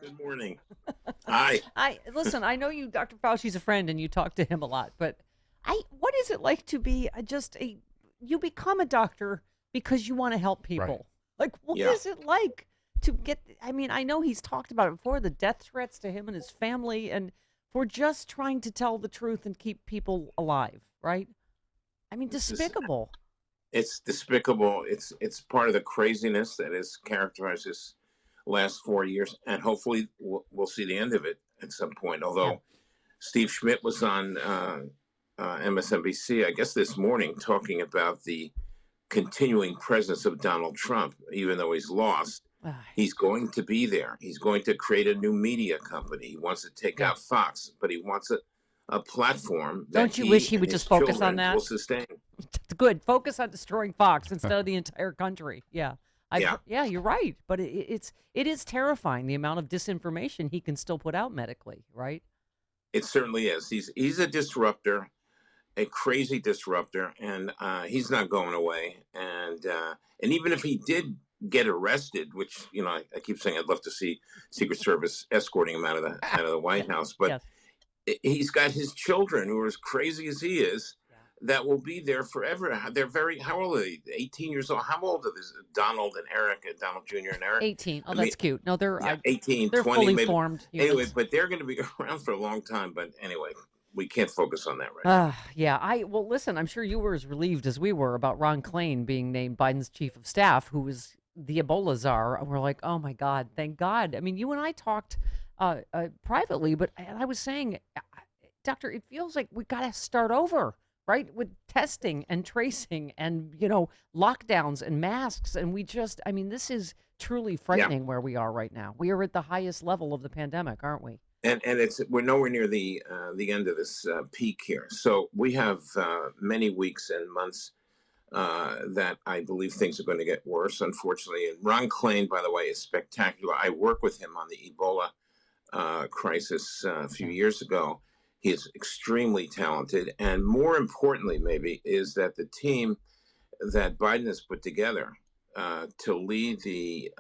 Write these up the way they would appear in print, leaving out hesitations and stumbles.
Good morning. Hi. Listen, I know you, Dr. Fauci's a friend, and you talk to him a lot. But what is it like to be you become a doctor because you want to help Right. people? Like, what Yeah, is it like to get? I mean, I know he's talked about it before, the death threats to him and his family, and for just trying to tell the truth and keep people alive, right? I mean, this is despicable. it's despicable. It's part of the craziness that has characterized this last 4 years, and hopefully we'll see the end of it at some point. Yeah. Although Steve Schmidt was on MSNBC, I guess this morning, talking about the continuing presence of Donald Trump, even though he's lost. Ah, He's going to be there. He's going to create a new media company. He wants to take yeah. out Fox, but he wants a platform that Don't you wish he he and would his just focus on children will that? sustain. Good. Focus on destroying Fox instead of the entire country. Yeah. Yeah, Yeah, you're right. But it is terrifying the amount of disinformation he can still put out medically, right? it certainly is. He's a disruptor, a crazy disruptor, and he's not going away. And even if he did get arrested, which I keep saying I'd love to see Secret Service escorting him out of the Yeah. White House, but Yes. he's got his children who are as crazy as he is Yeah. that will be there forever. They're how old are they? 18 years old. How old are these Donald and Eric, and Donald Jr. and Eric? 18. Oh, I mean, that's cute. No, yeah, 18, they're 20, fully maybe. formed Anyway, humans. but they're going to be around for a long time. But anyway, we can't focus on that right now. Yeah. Well, listen, I'm sure you were as relieved as we were about Ron Klain being named Biden's chief of staff, who was the Ebola czar. And we're like, oh my God, thank God. I mean, you and I talked privately, but I was saying, Doctor, it feels like we got to start over, right? With testing and tracing and, lockdowns and masks. And I mean, this is truly Yeah. frightening where we are right now. We are at the highest level of the pandemic, aren't we? And we're nowhere near the end of this peak here. So we have many weeks and months that I believe things are going to get worse, unfortunately. And Ron Klain, by the way, is spectacular. I worked with him on the Ebola crisis a few Yeah. years ago. He is extremely talented, and more importantly, maybe, is that the team that Biden has put together to lead the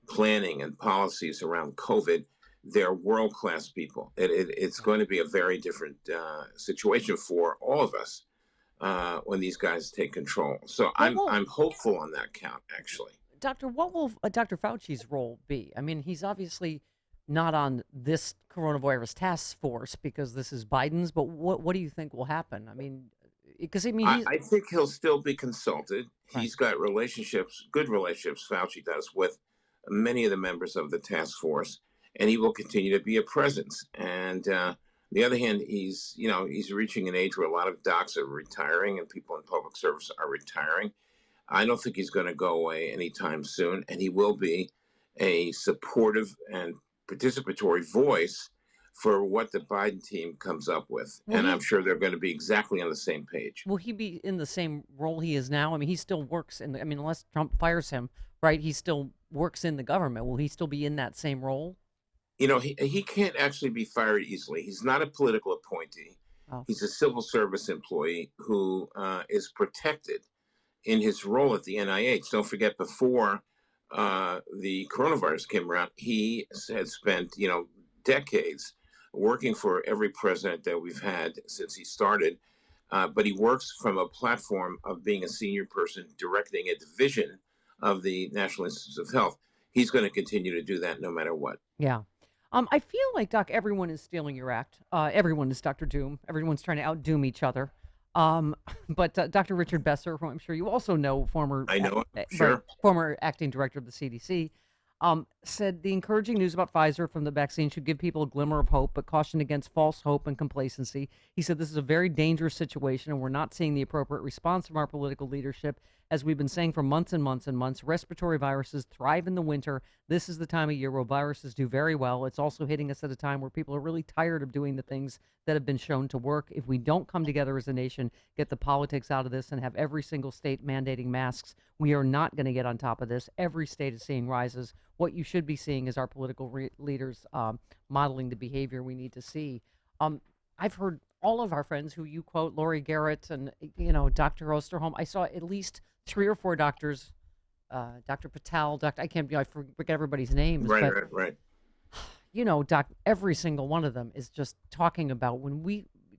planning and policies around COVID, they're world class people. It's Yeah. going to be a very different situation for all of us when these guys take control. So What I'm will I'm hopeful on that count, actually. Doctor, what will Dr. Fauci's role be? I mean, he's obviously not on this coronavirus task force because this is Biden's, but what do you think will happen? I mean, because I, he's I think he'll still be consulted. right. He's got good relationships, Fauci does, with many of the members of the task force, and he will continue to be a presence. And on the other hand, he's reaching an age where a lot of docs are retiring and people in public service are retiring. I don't think he's going to go away anytime soon, and he will be a supportive and participatory voice for what the Biden team comes up with. Will And I'm he sure they're going to be exactly on the same page. will he be in the same role he is now? I mean, he still works I mean, unless Trump fires him, right? He still works in the government. Will he still be in that same role? He can't actually be fired easily. He's not a political appointee. Oh, He's a civil service employee who is protected in his role at the NIH. Don't forget, before the coronavirus came around, he had spent decades working for every president that we've had since he started. But he works from a platform of being a senior person directing a division of the National Institutes of Health. He's going to continue to do that no matter what. yeah. I feel like Doc, everyone is stealing your act. Everyone is Doctor Doom. Everyone's trying to outdoom each other. But Dr. Richard Besser, who I'm sure you also know, I know, right, sure. former acting director of the CDC, said the encouraging news about Pfizer from the vaccine should give people a glimmer of hope, but cautioned against false hope and complacency. He said this is a very dangerous situation, and we're not seeing the appropriate response from our political leadership. As we've been saying for months and months and months, respiratory viruses thrive in the winter. This is the time of year where viruses do very well. It's also hitting us at a time where people are really tired of doing the things that have been shown to work. If we don't come together as a nation, get the politics out of this, and have every single state mandating masks, we are not going to get on top of this. Every state is seeing rises. What you should be seeing is our political leaders modeling the behavior we need to see. I've heard all of our friends who you quote, Lori Garrett and Dr. Osterholm. I saw at least 3 or 4 doctors, Dr. Patel, I forget everybody's names, Right, but right, right. Doc, every single one of them is just talking about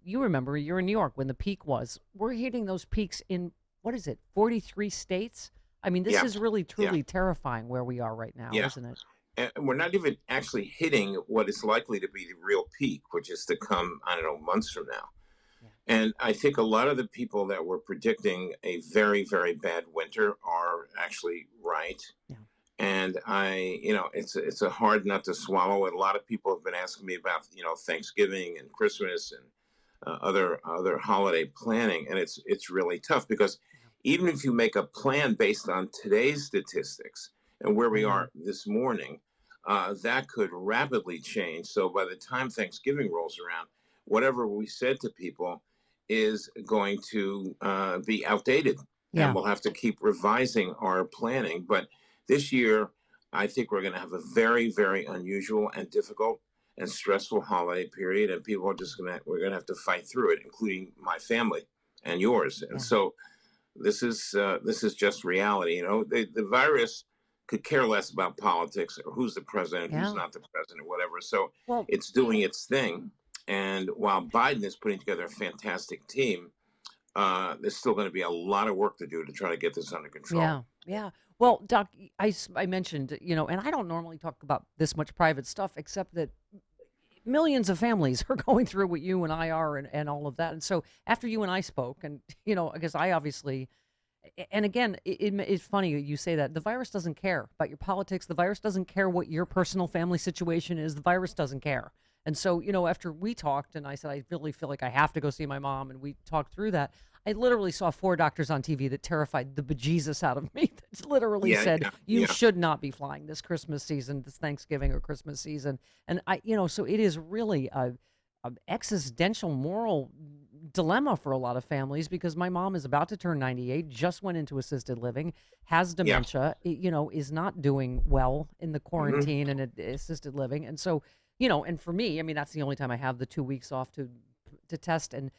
you remember, you're in New York when the peak was. We're hitting those peaks in, what is it, 43 states? I mean, this Yeah, is really, yeah, truly terrifying where we are right now, yeah. isn't it? And we're not even actually hitting what is likely to be the real peak, which is to come, I don't know, months from now. Yeah. And I think a lot of the people that were predicting a very, very bad winter are actually right. Yeah. And it's a hard nut to swallow. And a lot of people have been asking me about, Thanksgiving and Christmas and other holiday planning, and it's really tough because even if you make a plan based on today's statistics and where I we know. are this morning, that could rapidly change. So by the time Thanksgiving rolls around, whatever we said to people is going to be outdated, and Yeah. we'll have to keep revising our planning. But this year, I think we're going to have a very, very unusual and difficult and stressful holiday period, and people are just we're gonna have to fight through it, including my family and yours. And Yeah. so this is just reality. The virus could care less about politics or who's the president, who's Yeah. not the president, whatever. So Well, it's doing its thing. And while Biden is putting together a fantastic team, there's still going to be a lot of work to do to try to get this under control. yeah. Yeah. Well, Doc, I mentioned, and I don't normally talk about this much private stuff, except that millions of families are going through what you and I are, and all of that. And so after you and I spoke, and, because I obviously, and again, it's funny you say that the virus doesn't care about your politics. The virus doesn't care what your personal family situation is. The virus doesn't care. And so, after we talked and I said, I really feel like I have to go see my mom, and we talked through that, I literally saw 4 doctors on TV that terrified the bejesus out of me. That literally Yeah, said, yeah, you yeah. should not be flying this Christmas season, this Thanksgiving or Christmas season. And so it is really a existential moral dilemma for a lot of families, because my mom is about to turn 98, just went into assisted living, has Yeah. dementia, is not doing well in the Hmm. quarantine and assisted living. And so, and for me, I mean, that's the only time I have the 2 weeks off to test and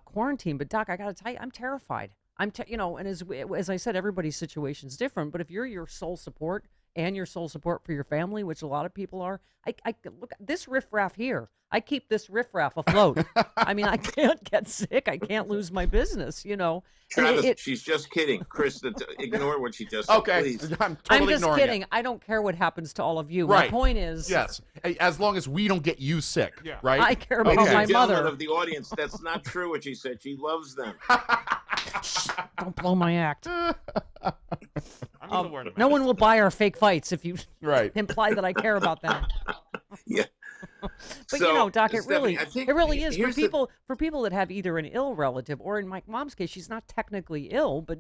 quarantine. But Doc, I got to tell you, I'm terrified. And as I said, everybody's situation's different. But if you're your sole support and your sole support for your family, which a lot of people are, I look at this riffraff here. I keep this riffraff afloat. I mean, I can't get sick. I can't lose my business. And Travis, she's just kidding. Chris, ignore what she just said, Okay, please. I'm I'm totally just ignoring kidding. it. I don't care what happens to all of you. My Right. point is, Yes, as long as we don't get you sick, Yeah. right? I care about Ladies Okay. my and gentlemen mother. of the audience, that's not true what she said. She loves them. Don't blow my act. I'm just a word of No mouth. one will buy our fake fights if you Right. imply that I care about them. Yeah. But So, Doc, Stephanie, I think it really is here's for people that have either an ill relative, or in my mom's case, she's not technically ill, but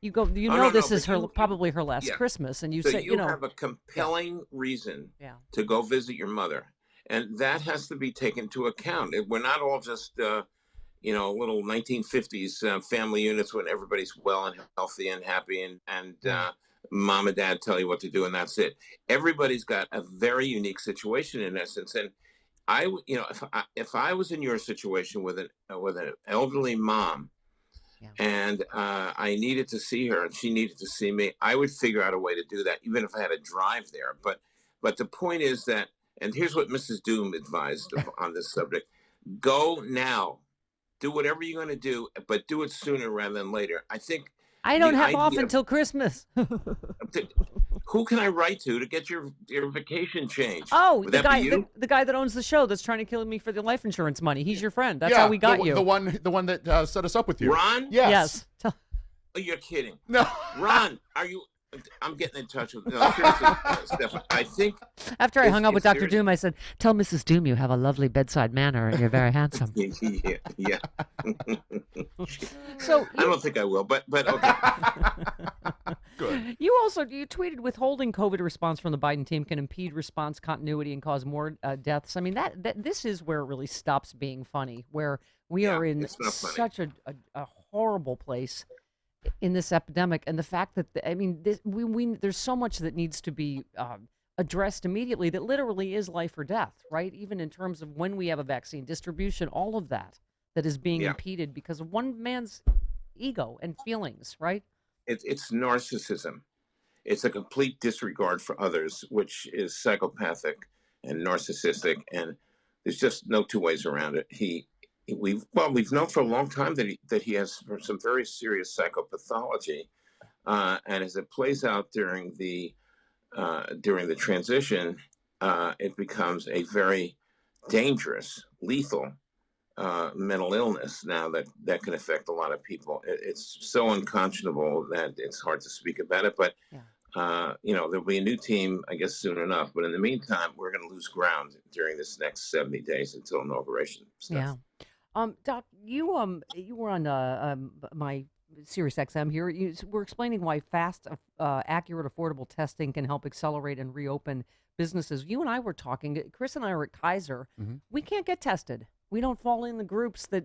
you go, Oh, no, this no, is but her probably her last yeah. Christmas, and you So say, you have a compelling reason yeah, to go visit your mother, and that has to be taken into account. We're not all just little 1950s family units when everybody's well and healthy and happy, and yeah, mom and dad tell you what to do, and that's it. Everybody's got a very unique situation in essence, and if I was in your situation with an elderly mom, yeah, and I needed to see her and she needed to see me, I would figure out a way to do that, even if I had to drive there. But the point is that, and here's what Mrs. Doom advised on this subject: go now, do whatever you're going to do, but do it sooner rather than later. I think I don't the have off idea until Christmas. who can I write to get your vacation changed? Oh, Would the that be guy, you? the guy that owns the show that's trying to kill me for the life insurance money. He's your friend. That's Yeah, how we got the, you. The one that set us up with you. Ron? Yes. Yes. Oh, you're kidding. No. Ron, are you? I'm getting in touch with seriously, Stefan. I think After I hung up with Dr. serious. Doom, I said, "Tell Mrs. Doom you have a lovely bedside manner and you're very handsome." yeah. So I don't think I will, but okay. Good. you tweeted, withholding COVID response from the Biden team can impede response continuity and cause more deaths. I mean, that this is where it really stops being funny, where we Yeah, are in it's not funny. such a horrible place in this epidemic, and the fact that there's so much that needs to be addressed immediately, that literally is life or death, right? Even in terms of when we have a vaccine, distribution, all of that is being Yeah. impeded because of one man's ego and feelings, right? It's narcissism. It's a complete disregard for others, which is psychopathic. and narcissistic, and there's just no two ways around it. We've known for a long time that he has some very serious psychopathology, and as it plays out during the transition, it becomes a very dangerous, lethal mental illness now that can affect a lot of people. It's so unconscionable that it's hard to speak about it. But there'll be a new team, I guess, soon enough. But in the meantime, we're going to lose ground during this next 70 days until inauguration stuff. Yeah. Doc, you were on my Sirius XM here. You were explaining why fast, accurate, affordable testing can help accelerate and reopen businesses. You and I were talking. Chris and I were at Kaiser. Mm-hmm. We can't get tested. We don't fall in the groups that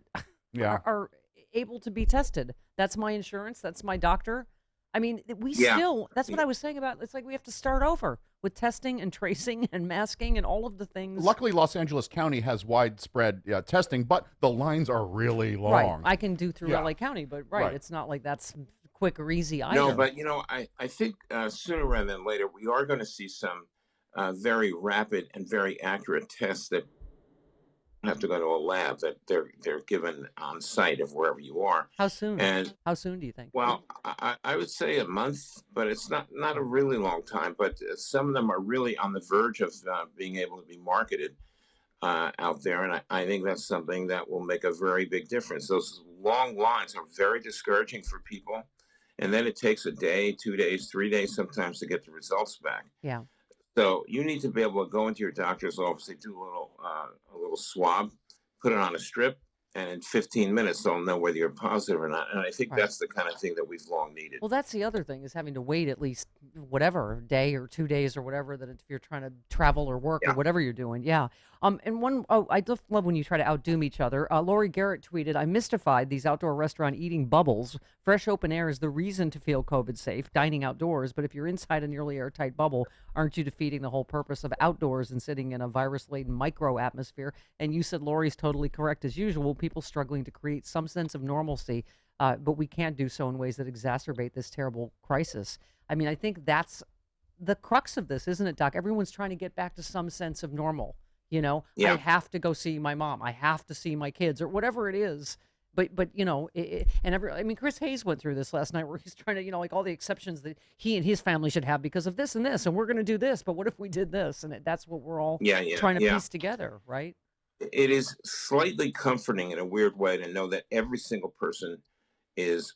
Yeah. are able to be tested. That's my insurance. That's my doctor. I mean, that's what I was saying about, it's like we have to start over with testing and tracing and masking and all of the things. Luckily, Los Angeles County has widespread testing, but the lines are really long. Right. I can do through Yeah. LA County, but Right. it's not like that's quick or easy either. No, but I think sooner rather than later, we are going to see some very rapid and very accurate tests that have to go to a lab that they're given on site of wherever you are. How soon? And how soon do you think? well, I would say a month, but it's not a really long time. But some of them are really on the verge of being able to be marketed out there, and I think that's something that will make a very big difference. Those long lines are very discouraging for people, and then it takes a day, 2 days, 3 days sometimes to get the results back. Yeah. So you need to be able to go into your doctor's office. They do a little swab, put it on a strip, and in 15 minutes they'll know whether you're positive or not. And I think that's the kind of thing that we've long needed. Well, that's the other thing, is having to wait at least whatever day or 2 days or whatever, that if you're trying to travel or work or whatever you're doing. Yeah. I just love when you try to outdo each other. Lori Garrett tweeted, "I mystified these outdoor restaurant eating bubbles. Fresh open air is the reason to feel COVID safe, dining outdoors. But if you're inside a nearly airtight bubble, aren't you defeating the whole purpose of outdoors and sitting in a virus-laden micro atmosphere?" And you said Lori's totally correct as usual. People struggling to create some sense of normalcy, but we can't do so in ways that exacerbate this terrible crisis. I mean, I think that's the crux of this, isn't it, Doc? Everyone's trying to get back to some sense of normal. I have to go see my mom. I have to see my kids, or whatever it is. But Chris Hayes went through this last night, where he's trying to, like all the exceptions that he and his family should have because of this and this, and we're going to do this. But what if we did this? And that's what we're all trying to piece together, right? It is slightly comforting in a weird way to know that every single person is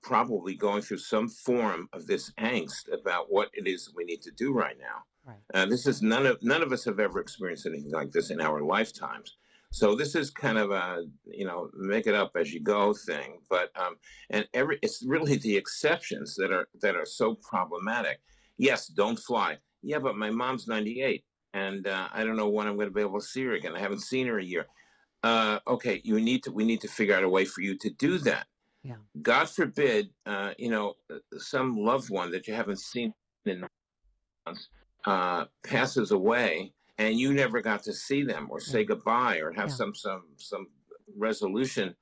probably going through some form of this angst about what it is we need to do right now. Right. This is none of us have ever experienced anything like this in our lifetimes. So this is kind of a make it up as you go thing. But it's really the exceptions that are so problematic. Yes, don't fly. Yeah, but my mom's 98, and I don't know when I'm going to be able to see her again. I haven't seen her a year. Okay, we need to figure out a way for you to do that. Yeah. God forbid, some loved one that you haven't seen in months passes away, and you never got to see them or say goodbye or have some resolution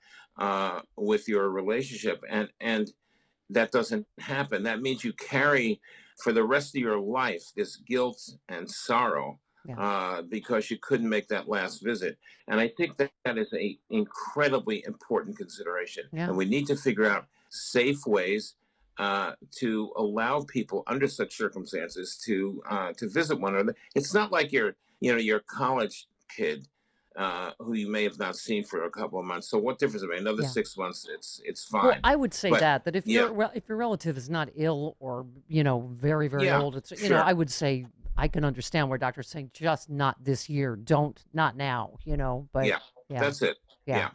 with your relationship, and that doesn't happen. That means you carry for the rest of your life this guilt and sorrow because you couldn't make that last visit. And I think that is a incredibly important consideration. And we need to figure out safe ways to allow people under such circumstances to visit one another. It's not like your college kid who you may have not seen for a couple of months. So what difference? Another 6 months, it's fine. Well, I would say that if your relative is not ill or very very old, it's I would say I can understand where doctors saying just not this year, not now, but that's it. Yeah.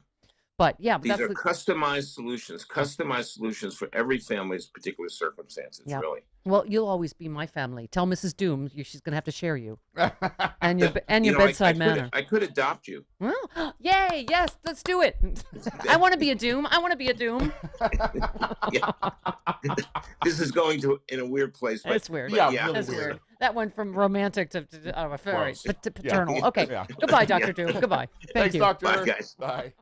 But these are customized solutions for every family's particular circumstances, really. Well, you'll always be my family. Tell Mrs. Doom she's going to have to share you and your bedside manner. I could adopt you. Well, yay! Yes, let's do it. I want to be a Doom. This is going in a weird place. But, it's weird. That's weird. That went from romantic to paternal. Okay. Goodbye, Dr. Doom. Goodbye. Thank Thanks, you. Doctor. Bye, guys. Bye.